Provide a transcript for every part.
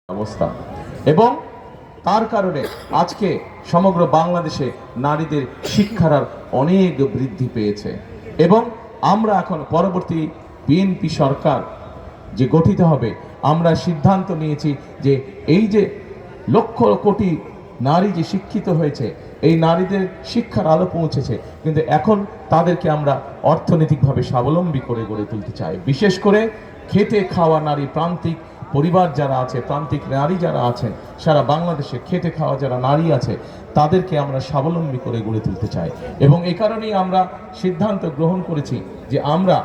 অবস্থা এবং তার কারণে আজকে সমগ্র বাংলাদেশে নারীদের শিক্ষার হার অনেক বৃদ্ধি পেয়েছে এবং আমরা এখন পরবর্তী বিএনপি সরকার যে গঠিত হবে আমরা সিদ্ধান্ত নিয়েছি যে এই যে লক্ষ কোটি নারী যে শিক্ষিত হয়েছে এই নারীদের শিক্ষার আলো পৌঁছেছে কিন্তু এখন তাদেরকে আমরা অর্থনৈতিকভাবে স্বাবলম্বী করে গড়ে তুলতে চাই। বিশেষ করে খেটে খাওয়া নারী প্রান্তিক পরিবার যারা আছে, প্রান্তিক নারী যারা আছেন সারা বাংলাদেশে খেটে খাওয়া যারা নারী আছে তাদেরকে আমরা স্বাবলম্বী করে গড়ে তুলতে চাই এবং এই কারণেই আমরা সিদ্ধান্ত গ্রহণ করেছি যে আমরা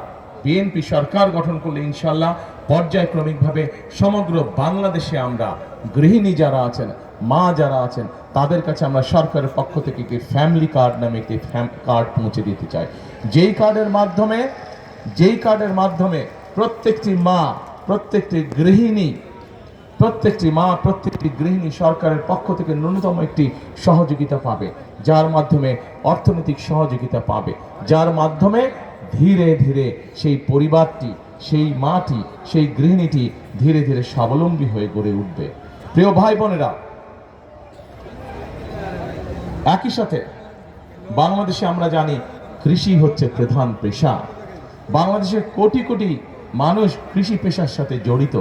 বিএনপি সরকার গঠন করলে ইনশাল্লাহ পর্যায়ক্রমিকভাবে সমগ্র বাংলাদেশে আমরা গৃহিণী যারা আছেন, মা যারা আছেন তাদের কাছে আমরা সরকারের পক্ষ থেকে একটি ফ্যামিলি কার্ড নামে একটি কার্ড পৌঁছে দিতে চাই, যেই কার্ডের মাধ্যমে প্রত্যেকটি মা প্রত্যেকটি গৃহিণী সরকারের পক্ষ থেকে ন্যূনতম একটি সহযোগিতা পাবে, যার মাধ্যমে অর্থনৈতিক সহযোগিতা পাবে, যার মাধ্যমে ধীরে ধীরে সেই পরিবারটি, সেই মাটি, সেই গৃহিণীটি ধীরে ধীরে স্বাবলম্বী হয়ে গড়ে উঠবে। প্রিয় ভাই বোনেরা, একই সাথে বাংলাদেশে আমরা জানি কৃষি হচ্ছে প্রধান পেশা। বাংলাদেশের কোটি কোটি মানুষ কৃষি পেশার সাথে জড়িত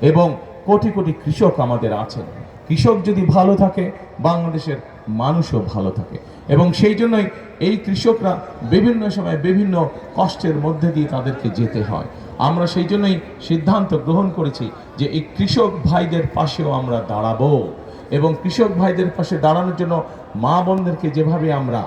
এবং কোটি কোটি কৃষক আমাদের আছেন। কৃষক যদি ভালো থাকে বাংলাদেশের মানুষও ভালো থাকে এবং সেই জন্যই এই কৃষকরা বিভিন্ন সময় বিভিন্ন কষ্টের মধ্যে দিয়ে তাদেরকে যেতে হয়। আমরা সেই জন্যই সিদ্ধান্ত গ্রহণ করেছি যে এই কৃষক ভাইদের পাশেও আমরা দাঁড়াবো এবং কৃষক ভাইদের পাশে দাঁড়ানোর জন্য মা বোনদেরকে যেভাবে আমরা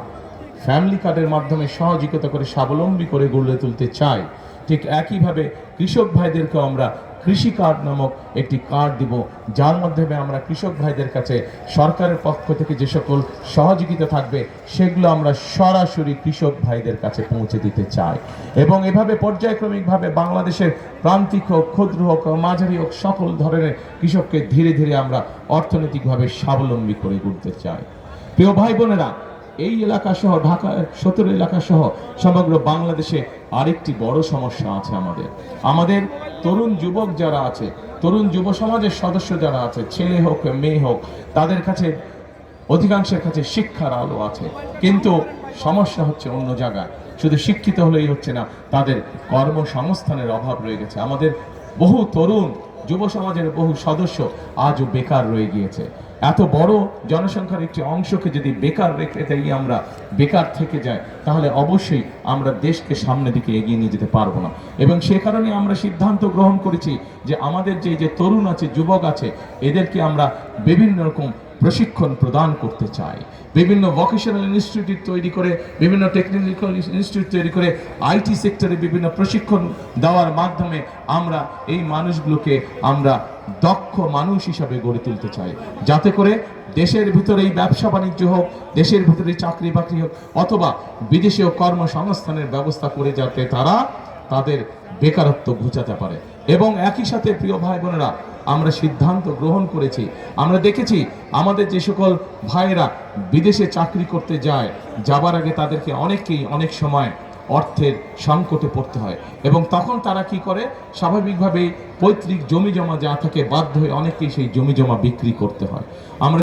ফ্যামিলি কার্ডের মাধ্যমে সহযোগিতা করে স্বাবলম্বী করে গড়ে তুলতে চাই, ঠিক একইভাবে কৃষক ভাইদেরকেও আমরা কৃষি কার্ড নামক একটি কার্ড দিব, যার মাধ্যমে আমরা কৃষক ভাইদের কাছে সরকারের পক্ষ থেকে যে সকল সহযোগিতা থাকবে সেগুলো আমরা সরাসরি কৃষক ভাইদের কাছে পৌঁছে দিতে চাই এবং এভাবে পর্যায়ক্রমিকভাবে বাংলাদেশের প্রান্তিক হোক, ক্ষুদ্র হোক, মাঝারি হোক, সকল ধরনের কৃষককে ধীরে ধীরে আমরা অর্থনৈতিকভাবে স্বাবলম্বী করে গড়তে চাই। প্রিয় ভাই বোনেরা, এই এলাকা সহ ঢাকা 17 এলাকা সহ সমগ্র বাংলাদেশে আরেকটি বড় সমস্যা আছে। আমাদের তরুণ যুবক যারা আছে, তরুণ যুব সমাজের সদস্য যারা আছে, ছেলে হোক মেয়ে হোক, তাদের কাছে অধিকাংশের কাছে শিক্ষার আলো আছে কিন্তু সমস্যা হচ্ছে অন্য জায়গায়। শুধু শিক্ষিত হলেই হচ্ছে না, তাদের কর্মসংস্থানের অভাব রয়ে গেছে। আমাদের বহু তরুণ যুব সমাজের বহু সদস্য আজও বেকার রয়ে গিয়েছে। এত বড় জনসংখ্যার একটি অংশকে যদি বেকার রেখে দেই, আমরা বেকার থেকে যাই, তাহলে অবশ্যই আমরা দেশকে সামনের দিকে এগিয়ে নিয়ে যেতে পারবো না এবং সে কারণে আমরা সিদ্ধান্ত গ্রহণ করেছি যে আমাদের যে তরুণ আছে, যুবক আছে, এদেরকে আমরা বিভিন্ন রকম প্রশিক্ষণ প্রদান করতে চাই। বিভিন্ন ভোকেশনাল ইনস্টিটিউট তৈরি করে, বিভিন্ন টেকনিক্যাল ইনস্টিটিউট তৈরি করে আইটি সেক্টরে বিভিন্ন প্রশিক্ষণ দেওয়ার মাধ্যমে আমরা এই মানুষগুলোকে আমরা দক্ষ মানুষ হিসাবে গড়ে তুলতে চাই, যাতে করে দেশের ভিতরেই ব্যবসা বাণিজ্য হোক, দেশের ভিতরে চাকরি বাকরি হোক অথবা বিদেশেও কর্মসংস্থানের ব্যবস্থা করে যাতে তারা তাদের বেকারত্ব ঘুচাতে পারে। এবং একই সাথে প্রিয় ভাই বোনেরা, আমরা সিদ্ধান্ত গ্রহণ করেছি, আমরা দেখেছি আমাদের যে সকল ভাইয়েরা বিদেশে চাকরি করতে যায়, যাবার আগে তাদেরকে অনেক সময় অর্থের সংকটে পড়তে হয় এবং তখন তারা কি করে, স্বাভাবিকভাবেই পৈতৃক জমি জমা যা থাকে বাধ্য হয়ে অনেকেই সেই জমি জমা বিক্রি করতে হয়। আমরা